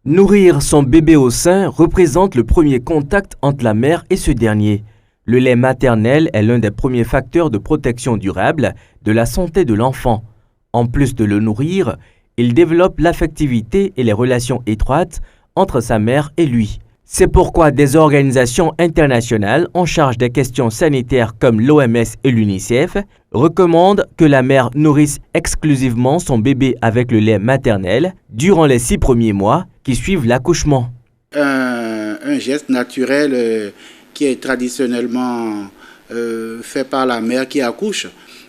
Nourrir son bébé au sein représente le premier contact entre la mère et ce dernier. Le lait maternel est l'un des premiers facteurs de protection durable de la santé de l'enfant. En plus de le nourrir, il développe l'affectivité et les relations étroites entre sa mère et lui. C'est pourquoi des organisations internationales en charge des questions sanitaires comme l'OMS et l'UNICEF recommandent que la mère nourrisse exclusivement son bébé avec le lait maternel durant les 6 premiers mois qui suivent l'accouchement. Un geste naturel qui est traditionnellement fait par la mère qui accouche.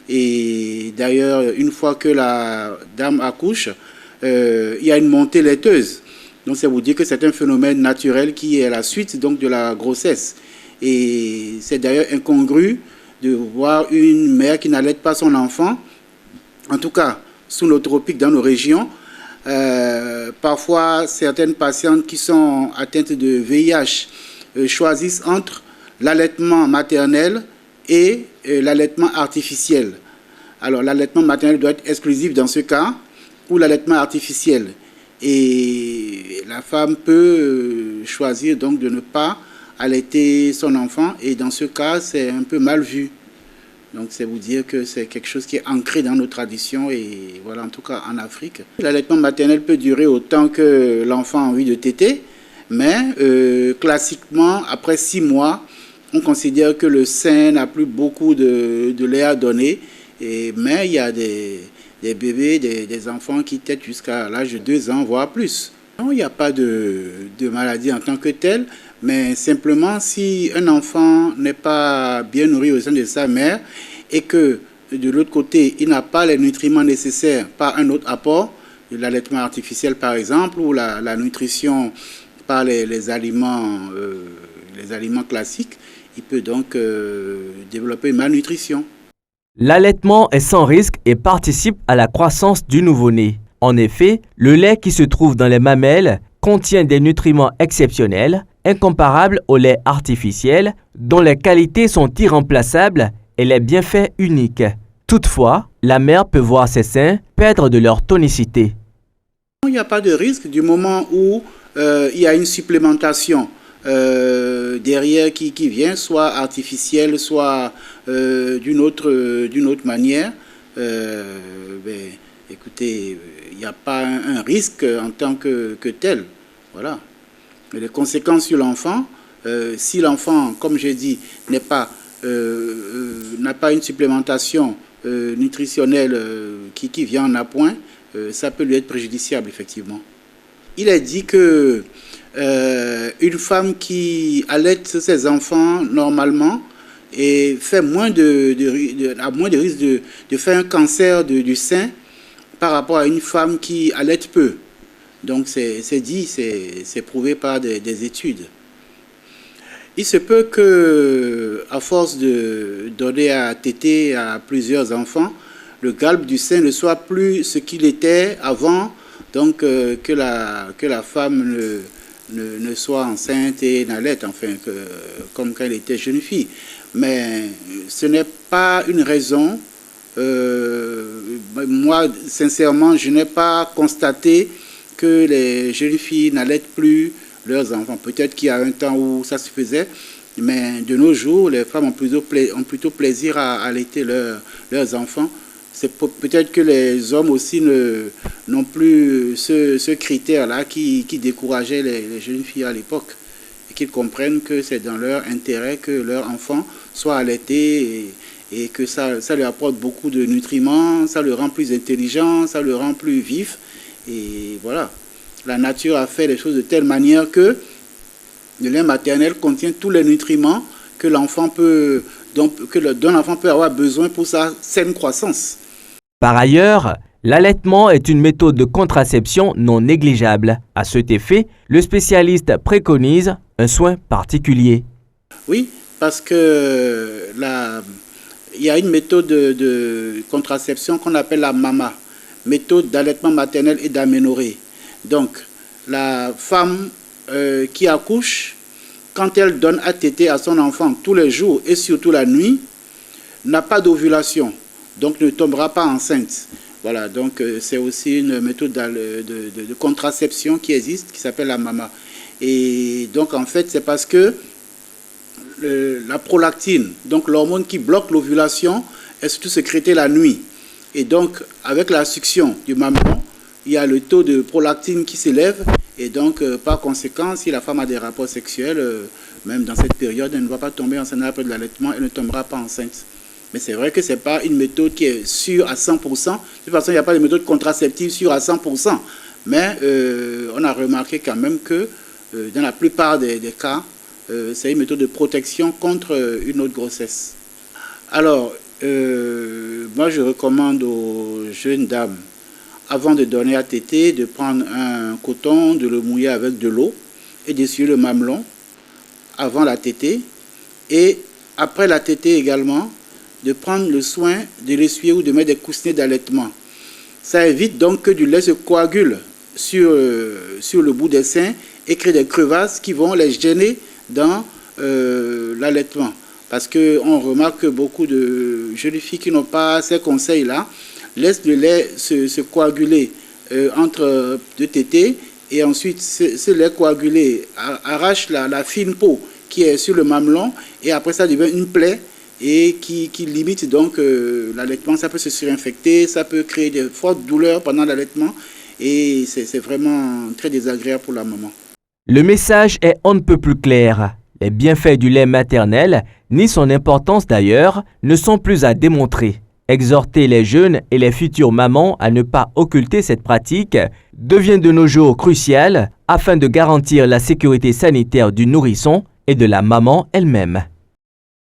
Et d'ailleurs, une fois que la dame accouche, il y a une montée laiteuse. Donc, ça vous dit que c'est un phénomène naturel qui est la suite donc, de la grossesse. Et c'est d'ailleurs incongru de voir une mère qui n'allaite pas son enfant, en tout cas sous nos tropiques dans nos régions. Parfois, certaines patientes qui sont atteintes de VIH choisissent entre l'allaitement maternel et l'allaitement artificiel. Alors, l'allaitement maternel doit être exclusif dans ce cas, ou l'allaitement artificiel. Et la femme peut choisir donc de ne pas allaiter son enfant, et dans ce cas, c'est un peu mal vu. Donc, c'est vous dire que c'est quelque chose qui est ancré dans nos traditions et voilà, en tout cas en Afrique. L'allaitement maternel peut durer autant que l'enfant a envie de téter, mais classiquement, après 6 mois, on considère que le sein n'a plus beaucoup de lait à donner, mais il y a des bébés, des enfants qui tètent jusqu'à l'âge de 2 ans, voire plus. Non, il n'y a pas de maladie en tant que telle, mais simplement si un enfant n'est pas bien nourri au sein de sa mère et que de l'autre côté, il n'a pas les nutriments nécessaires par un autre apport, l'allaitement artificiel par exemple, ou la nutrition par les aliments classiques, il peut donc développer une malnutrition. L'allaitement est sans risque et participe à la croissance du nouveau-né. En effet, le lait qui se trouve dans les mamelles contient des nutriments exceptionnels, incomparables au lait artificiel, dont les qualités sont irremplaçables et les bienfaits uniques. Toutefois, la mère peut voir ses seins perdre de leur tonicité. Il n'y a pas de risque du moment où il y a une supplémentation derrière qui vient, soit artificielle, soit d'une autre manière. Écoutez, il n'y a pas un risque en tant que tel. Voilà. Mais les conséquences sur l'enfant, si l'enfant, comme j'ai dit, n'a pas une supplémentation nutritionnelle qui vient en appoint, ça peut lui être préjudiciable, effectivement. Il est dit que une femme qui allaite ses enfants normalement et fait a moins de risque de faire un cancer du sein par rapport à une femme qui allaite peu. Donc c'est dit, c'est prouvé par des études. Il se peut que, à force de donner à téter à plusieurs enfants, le galbe du sein ne soit plus ce qu'il était avant, donc que la femme ne soit enceinte et n'allaite, enfin, comme quand elle était jeune fille. Mais ce n'est pas une raison. Moi, sincèrement, je n'ai pas constaté que les jeunes filles n'allaitent plus leurs enfants. Peut-être qu'il y a un temps où ça se faisait, mais de nos jours, les femmes ont plutôt plaisir à allaiter leurs enfants. C'est peut-être que les hommes aussi n'ont plus ce critère-là qui décourageait les jeunes filles à l'époque. Et qu'ils comprennent que c'est dans leur intérêt que leur enfant soit allaité et que ça lui apporte beaucoup de nutriments, ça le rend plus intelligent, ça le rend plus vif. Et voilà, la nature a fait les choses de telle manière que le lait maternel contient tous les nutriments que l'enfant dont l'enfant peut avoir besoin pour sa saine croissance. Par ailleurs, l'allaitement est une méthode de contraception non négligeable. À cet effet, le spécialiste préconise un soin particulier. Oui, parce que il y a une méthode de contraception qu'on appelle la MAMA, méthode d'allaitement maternel et d'aménorrhée. Donc, la femme qui accouche, quand elle donne à téter à son enfant tous les jours et surtout la nuit, n'a pas d'ovulation, donc ne tombera pas enceinte. Voilà, donc c'est aussi une méthode de contraception qui existe, qui s'appelle la MAMA. Et donc en fait, c'est parce que la prolactine, donc l'hormone qui bloque l'ovulation, est surtout sécrétée la nuit. Et donc, avec la succion du mamelon, il y a le taux de prolactine qui s'élève. Et donc, par conséquent, si la femme a des rapports sexuels, même dans cette période, elle ne va pas tomber enceinte à la période de l'allaitement, elle ne tombera pas enceinte. Mais c'est vrai que ce n'est pas une méthode qui est sûre à 100%. De toute façon, il n'y a pas de méthode contraceptive sûre à 100%. Mais on a remarqué quand même que dans la plupart des cas, c'est une méthode de protection contre une autre grossesse. Alors, moi je recommande aux jeunes dames, avant de donner à téter, de prendre un coton, de le mouiller avec de l'eau et d'essuyer le mamelon avant la tétée. Et après la tétée également, de prendre le soin de l'essuyer ou de mettre des coussinets d'allaitement. Ça évite donc que du lait se coagule sur le bout des seins et crée des crevasses qui vont les gêner dans l'allaitement. Parce qu'on remarque que beaucoup de jeunes filles qui n'ont pas ces conseils-là laissent le lait se coaguler entre deux tétées et ensuite ce lait coagulé arrache la fine peau qui est sur le mamelon et après ça devient une plaie et qui limite donc l'allaitement. Ça peut se surinfecter, ça peut créer de fortes douleurs pendant l'allaitement et c'est vraiment très désagréable pour la maman. Le message est on ne peut plus clair. Les bienfaits du lait maternel, ni son importance d'ailleurs, ne sont plus à démontrer. Exhorter les jeunes et les futures mamans à ne pas occulter cette pratique devient de nos jours crucial afin de garantir la sécurité sanitaire du nourrisson et de la maman elle-même.